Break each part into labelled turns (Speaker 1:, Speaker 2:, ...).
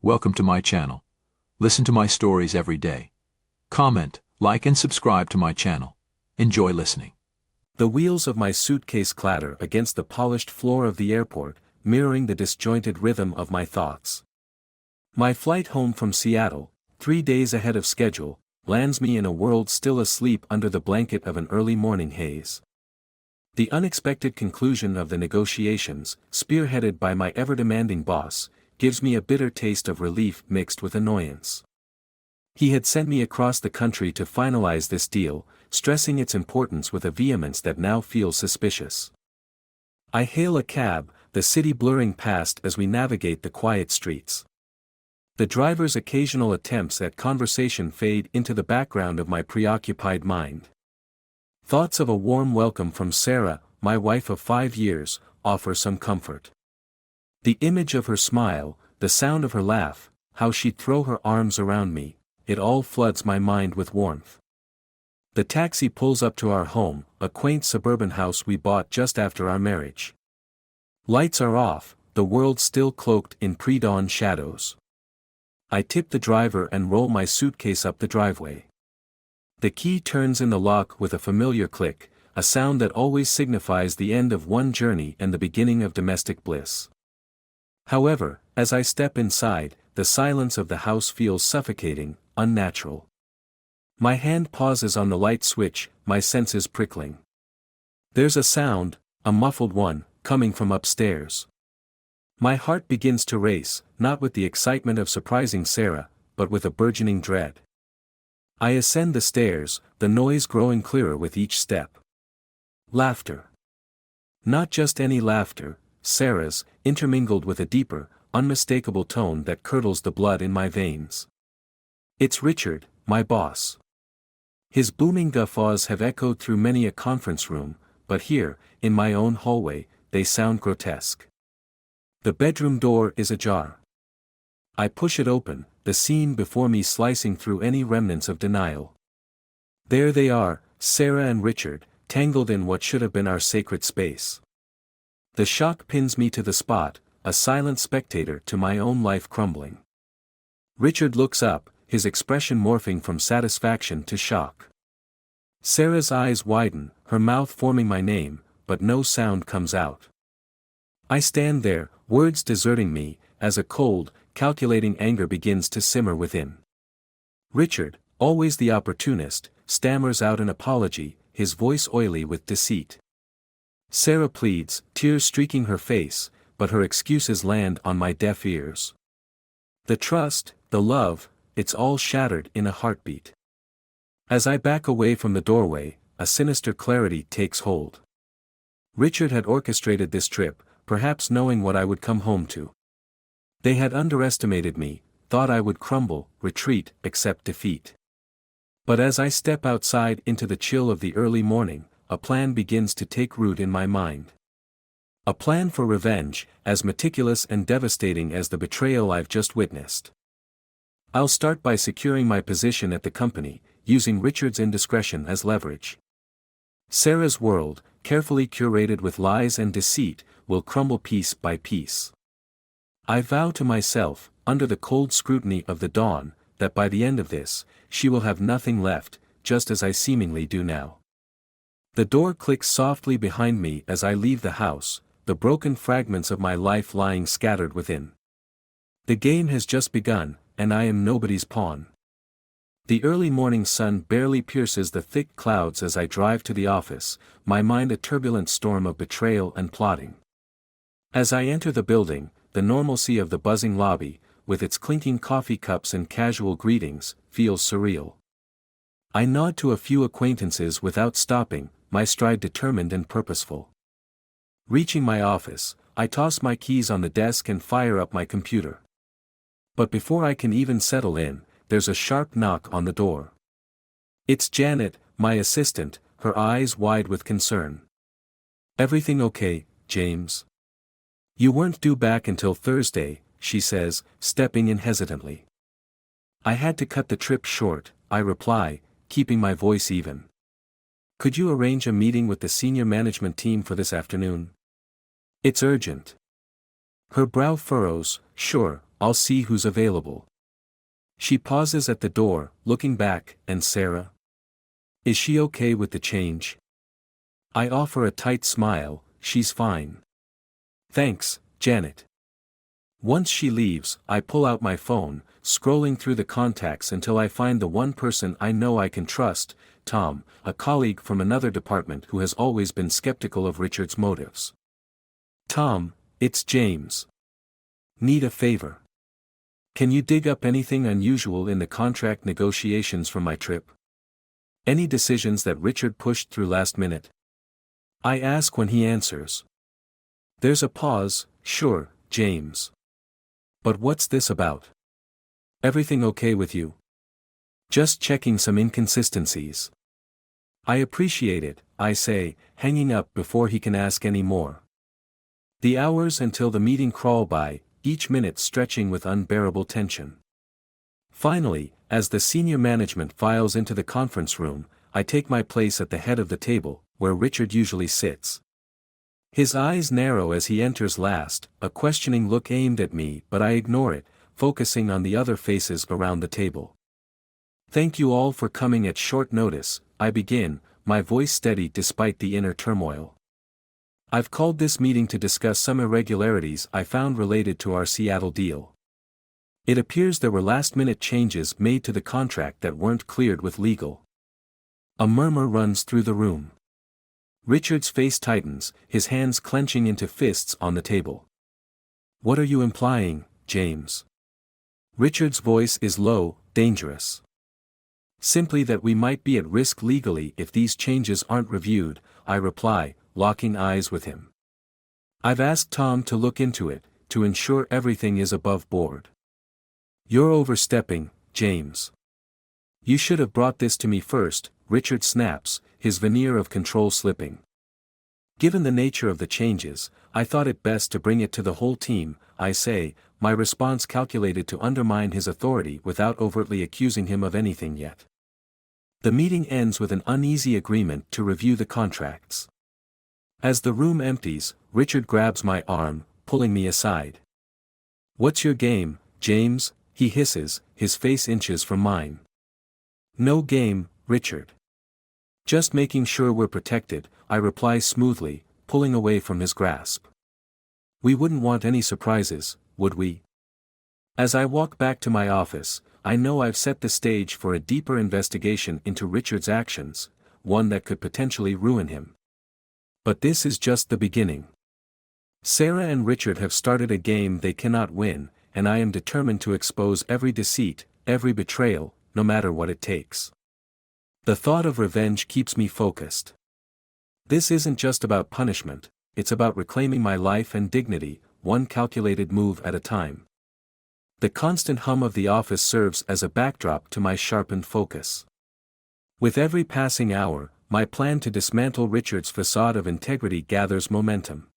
Speaker 1: Welcome to my channel. Listen to my stories every day. Comment, like and subscribe to my channel. Enjoy listening.
Speaker 2: The wheels of my suitcase clatter against the polished floor of the airport, mirroring the disjointed rhythm of my thoughts. My flight home from Seattle, 3 days ahead of schedule, lands me in a world still asleep under the blanket of an early morning haze. The unexpected conclusion of the negotiations, spearheaded by my ever-demanding boss, gives me a bitter taste of relief mixed with annoyance. He had sent me across the country to finalize this deal, stressing its importance with a vehemence that now feels suspicious. I hail a cab, the city blurring past as we navigate the quiet streets. The driver's occasional attempts at conversation fade into the background of my preoccupied mind. Thoughts of a warm welcome from Sarah, my wife of 5 years, offer some comfort. The image of her smile, the sound of her laugh, how she'd throw her arms around me, it all floods my mind with warmth. The taxi pulls up to our home, a quaint suburban house we bought just after our marriage. Lights are off, the world still cloaked in pre-dawn shadows. I tip the driver and roll my suitcase up the driveway. The key turns in the lock with a familiar click, a sound that always signifies the end of one journey and the beginning of domestic bliss. However, as I step inside, the silence of the house feels suffocating, unnatural. My hand pauses on the light switch, my senses prickling. There's a sound, a muffled one, coming from upstairs. My heart begins to race, not with the excitement of surprising Sarah, but with a burgeoning dread. I ascend the stairs, the noise growing clearer with each step. Laughter. Not just any laughter, Sarah's, intermingled with a deeper, unmistakable tone that curdles the blood in my veins. It's Richard, my boss. His booming guffaws have echoed through many a conference room, but here, in my own hallway, they sound grotesque. The bedroom door is ajar. I push it open, the scene before me slicing through any remnants of denial. There they are, Sarah and Richard, tangled in what should have been our sacred space. The shock pins me to the spot, a silent spectator to my own life crumbling. Richard looks up, his expression morphing from satisfaction to shock. Sarah's eyes widen, her mouth forming my name, but no sound comes out. I stand there, words deserting me, as a cold, calculating anger begins to simmer within. Richard, always the opportunist, stammers out an apology, his voice oily with deceit. Sarah pleads, tears streaking her face, but her excuses land on my deaf ears. The trust, the love, it's all shattered in a heartbeat. As I back away from the doorway, a sinister clarity takes hold. Richard had orchestrated this trip, perhaps knowing what I would come home to. They had underestimated me, thought I would crumble, retreat, accept defeat. But as I step outside into the chill of the early morning, a plan begins to take root in my mind. A plan for revenge, as meticulous and devastating as the betrayal I've just witnessed. I'll start by securing my position at the company, using Richard's indiscretion as leverage. Sarah's world, carefully curated with lies and deceit, will crumble piece by piece. I vow to myself, under the cold scrutiny of the dawn, that by the end of this, she will have nothing left, just as I seemingly do now. The door clicks softly behind me as I leave the house, the broken fragments of my life lying scattered within. The game has just begun, and I am nobody's pawn. The early morning sun barely pierces the thick clouds as I drive to the office, my mind a turbulent storm of betrayal and plotting. As I enter the building, the normalcy of the buzzing lobby, with its clinking coffee cups and casual greetings, feels surreal. I nod to a few acquaintances without stopping, my stride determined and purposeful. Reaching my office, I toss my keys on the desk and fire up my computer. But before I can even settle in, there's a sharp knock on the door. It's Janet, my assistant, her eyes wide with concern. "Everything okay, James? You weren't due back until Thursday," she says, stepping in hesitantly. "I had to cut the trip short," I reply, keeping my voice even. "Could you arrange a meeting with the senior management team for this afternoon? It's urgent." Her brow furrows. "Sure, I'll see who's available. She pauses at the door, looking back, and Sarah? Is she okay with the change? I offer a tight smile, she's fine. Thanks, Janet. Once she leaves, I pull out my phone, scrolling through the contacts until I find the one person I know I can trust, Tom, a colleague from another department who has always been skeptical of Richard's motives. Tom, it's James. Need a favor. Can you dig up anything unusual in the contract negotiations from my trip? Any decisions that Richard pushed through last minute? I ask when he answers. There's a pause. Sure, James. But what's this about? Everything okay with you? Just checking some inconsistencies. I appreciate it, I say, hanging up before he can ask any more. The hours until the meeting crawl by, each minute stretching with unbearable tension. Finally, as the senior management files into the conference room, I take my place at the head of the table, where Richard usually sits. His eyes narrow as he enters last, a questioning look aimed at me, but I ignore it, focusing on the other faces around the table. Thank you all for coming at short notice, I begin, my voice steady despite the inner turmoil. I've called this meeting to discuss some irregularities I found related to our Seattle deal. It appears there were last-minute changes made to the contract that weren't cleared with legal. A murmur runs through the room. Richard's face tightens, his hands clenching into fists on the table. What are you implying, James? Richard's voice is low, dangerous. Simply that we might be at risk legally if these changes aren't reviewed, I reply, locking eyes with him. I've asked Tom to look into it, to ensure everything is above board. You're overstepping, James. You should have brought this to me first, Richard snaps, his veneer of control slipping. Given the nature of the changes, I thought it best to bring it to the whole team, I say, my response calculated to undermine his authority without overtly accusing him of anything yet. The meeting ends with an uneasy agreement to review the contracts. As the room empties, Richard grabs my arm, pulling me aside. What's your game, James? He hisses, his face inches from mine. No game, Richard. Just making sure we're protected, I reply smoothly, pulling away from his grasp. We wouldn't want any surprises, would we? As I walk back to my office, I know I've set the stage for a deeper investigation into Richard's actions, one that could potentially ruin him. But this is just the beginning. Sarah and Richard have started a game they cannot win, and I am determined to expose every deceit, every betrayal, no matter what it takes. The thought of revenge keeps me focused. This isn't just about punishment, it's about reclaiming my life and dignity, one calculated move at a time. The constant hum of the office serves as a backdrop to my sharpened focus. With every passing hour, my plan to dismantle Richard's facade of integrity gathers momentum.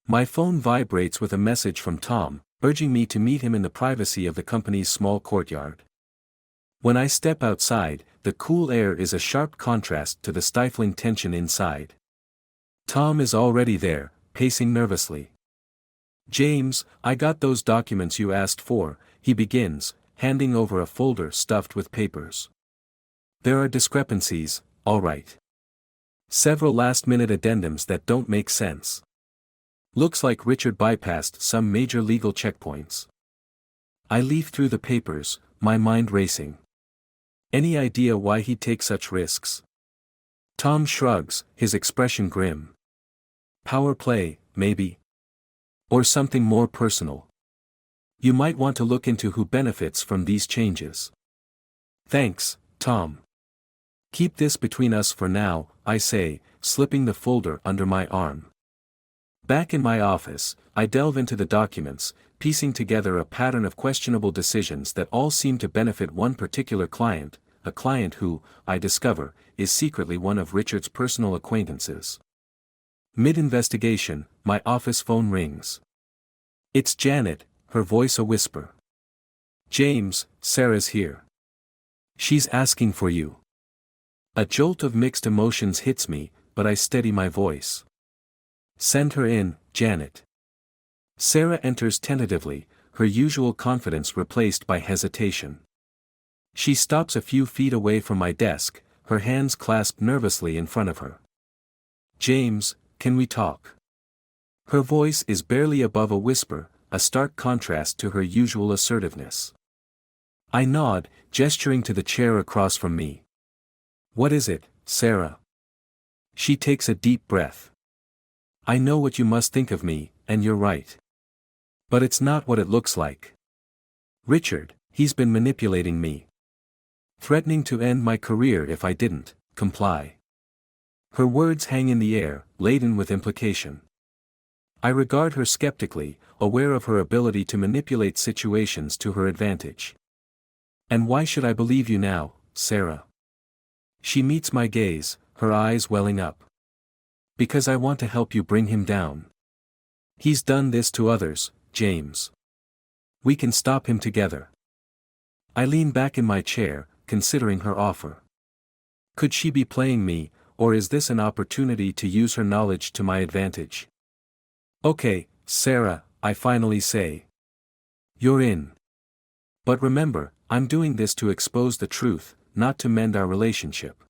Speaker 2: My phone vibrates with a message from Tom, urging me to meet him in the privacy of the company's small courtyard. When I step outside, the cool air is a sharp contrast to the stifling tension inside. Tom is already there, pacing nervously. James, I got those documents you asked for, he begins, handing over a folder stuffed with papers. There are discrepancies, all right. Several last-minute addendums that don't make sense. Looks like Richard bypassed some major legal checkpoints. I leaf through the papers, my mind racing. Any idea why he'd take such risks? Tom shrugs, his expression grim. Power play, maybe. Or something more personal. You might want to look into who benefits from these changes. Thanks, Tom. Keep this between us for now, I say, slipping the folder under my arm. Back in my office, I delve into the documents, piecing together a pattern of questionable decisions that all seem to benefit one particular client, a client who, I discover, is secretly one of Richard's personal acquaintances. Mid-investigation, my office phone rings. It's Janet, her voice a whisper. James, Sarah's here. She's asking for you. A jolt of mixed emotions hits me, but I steady my voice. Send her in, Janet. Sarah enters tentatively, her usual confidence replaced by hesitation. She stops a few feet away from my desk, her hands clasped nervously in front of her. "James, can we talk?" Her voice is barely above a whisper, a stark contrast to her usual assertiveness. I nod, gesturing to the chair across from me. "What is it, Sarah?" She takes a deep breath. "I know what you must think of me, and you're right. But it's not what it looks like. Richard, he's been manipulating me. Threatening to end my career if I didn't comply." Her words hang in the air, laden with implication. I regard her skeptically, aware of her ability to manipulate situations to her advantage. "And why should I believe you now, Sarah?" She meets my gaze, her eyes welling up. "Because I want to help you bring him down. He's done this to others, James. We can stop him together." I lean back in my chair, considering her offer. Could she be playing me, or is this an opportunity to use her knowledge to my advantage? "Okay, Sarah," I finally say. "You're in. But remember, I'm doing this to expose the truth, not to mend our relationship."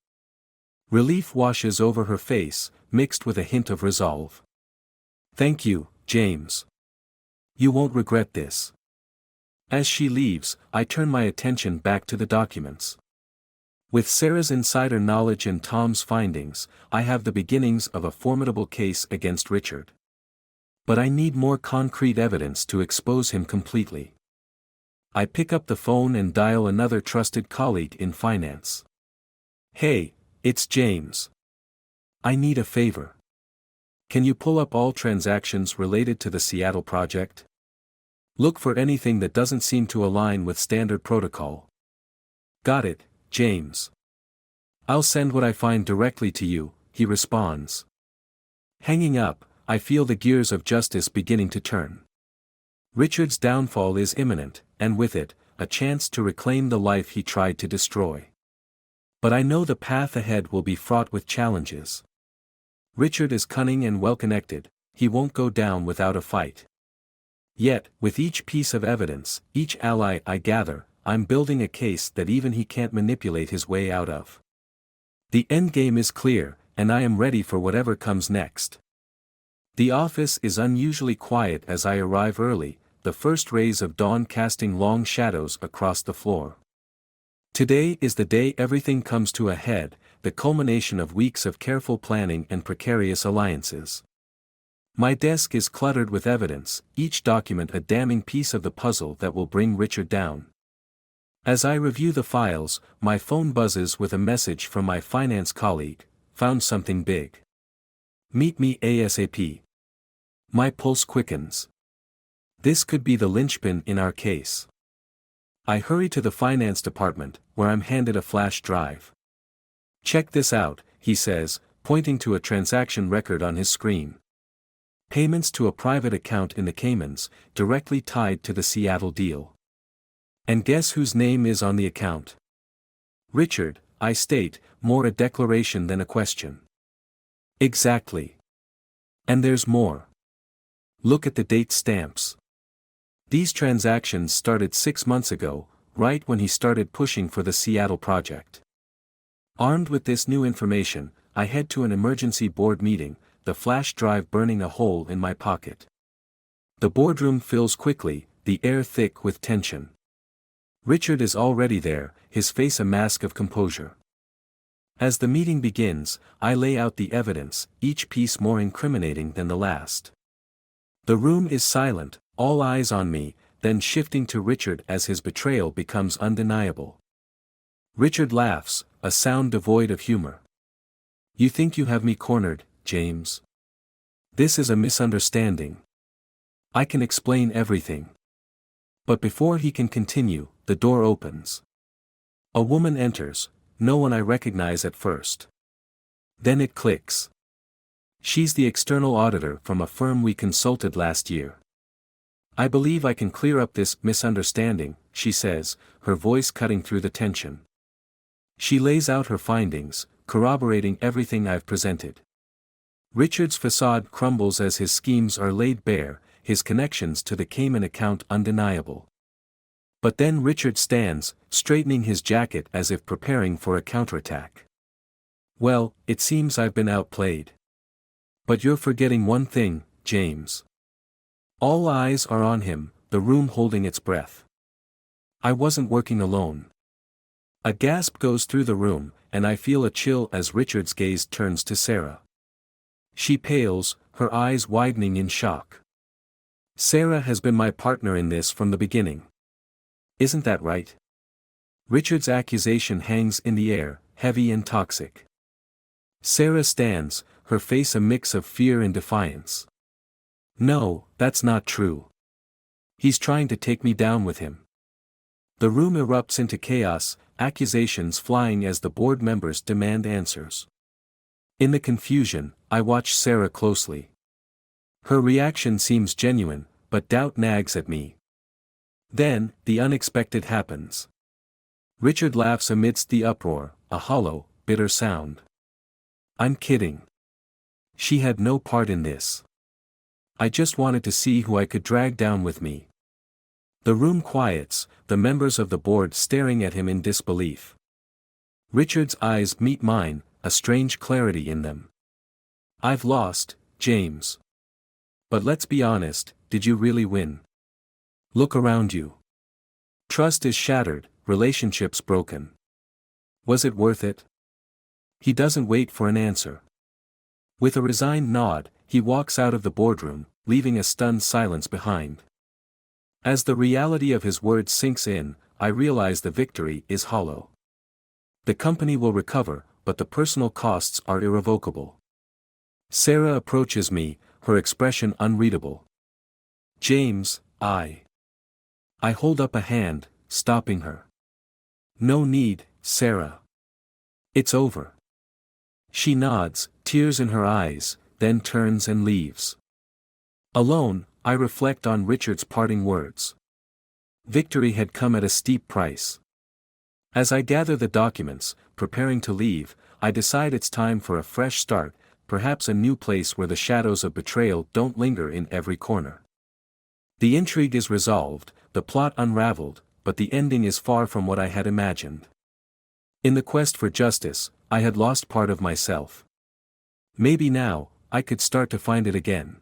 Speaker 2: Relief washes over her face, mixed with a hint of resolve. "Thank you, James. You won't regret this." As she leaves, I turn my attention back to the documents. With Sarah's insider knowledge and Tom's findings, I have the beginnings of a formidable case against Richard. But I need more concrete evidence to expose him completely. I pick up the phone and dial another trusted colleague in finance. "Hey, it's James. I need a favor. Can you pull up all transactions related to the Seattle project? Look for anything that doesn't seem to align with standard protocol." "Got it, James. I'll send what I find directly to you," he responds. Hanging up, I feel the gears of justice beginning to turn. Richard's downfall is imminent, and with it, a chance to reclaim the life he tried to destroy. But I know the path ahead will be fraught with challenges. Richard is cunning and well-connected, he won't go down without a fight. Yet, with each piece of evidence, each ally I gather, I'm building a case that even he can't manipulate his way out of. The endgame is clear, and I am ready for whatever comes next. The office is unusually quiet as I arrive early, the first rays of dawn casting long shadows across the floor. Today is the day everything comes to a head, the culmination of weeks of careful planning and precarious alliances. My desk is cluttered with evidence, each document a damning piece of the puzzle that will bring Richard down. As I review the files, my phone buzzes with a message from my finance colleague: "Found something big. Meet me ASAP." My pulse quickens. This could be the linchpin in our case. I hurry to the finance department, where I'm handed a flash drive. "Check this out," he says, pointing to a transaction record on his screen. Payments to a private account in the Caymans, directly tied to the Seattle deal. And guess whose name is on the account? Richard, I state, more a declaration than a question. Exactly. And there's more. Look at the date stamps. These transactions started 6 months ago, right when he started pushing for the Seattle project. Armed with this new information, I head to an emergency board meeting, the flash drive burning a hole in my pocket. The boardroom fills quickly, the air thick with tension. Richard is already there, his face a mask of composure. As the meeting begins, I lay out the evidence, each piece more incriminating than the last. The room is silent, all eyes on me, then shifting to Richard as his betrayal becomes undeniable. Richard laughs, a sound devoid of humor. "You think you have me cornered, James? This is a misunderstanding. I can explain everything." But before he can continue, the door opens. A woman enters, no one I recognize at first. Then it clicks. She's the external auditor from a firm we consulted last year. "I believe I can clear up this misunderstanding," she says, her voice cutting through the tension. She lays out her findings, corroborating everything I've presented. Richard's facade crumbles as his schemes are laid bare, his connections to the Cayman account undeniable. But then Richard stands, straightening his jacket as if preparing for a counterattack. Well, it seems I've been outplayed. But you're forgetting one thing, James. All eyes are on him, the room holding its breath. I wasn't working alone. A gasp goes through the room, and I feel a chill as Richard's gaze turns to Sarah. She pales, her eyes widening in shock. Sarah has been my partner in this from the beginning. Isn't that right? Richard's accusation hangs in the air, heavy and toxic. Sarah stands, her face a mix of fear and defiance. No, that's not true. He's trying to take me down with him. The room erupts into chaos, accusations flying as the board members demand answers. In the confusion, I watch Sarah closely. Her reaction seems genuine, but doubt nags at me. Then, the unexpected happens. Richard laughs amidst the uproar, a hollow, bitter sound. I'm kidding. She had no part in this. I just wanted to see who I could drag down with me. The room quiets, the members of the board staring at him in disbelief. Richard's eyes meet mine, a strange clarity in them. I've lost, James. But let's be honest, did you really win? Look around you. Trust is shattered, relationships broken. Was it worth it? He doesn't wait for an answer. With a resigned nod, he walks out of the boardroom, leaving a stunned silence behind. As the reality of his words sinks in, I realize the victory is hollow. The company will recover, but the personal costs are irrevocable. Sarah approaches me, her expression unreadable. James, I hold up a hand, stopping her. No need, Sarah. It's over. She nods, tears in her eyes, then turns and leaves. Alone, I reflect on Richard's parting words. Victory had come at a steep price. As I gather the documents, preparing to leave, I decide it's time for a fresh start, perhaps a new place where the shadows of betrayal don't linger in every corner. The intrigue is resolved, the plot unraveled, but the ending is far from what I had imagined. In the quest for justice, I had lost part of myself. Maybe now, I could start to find it again.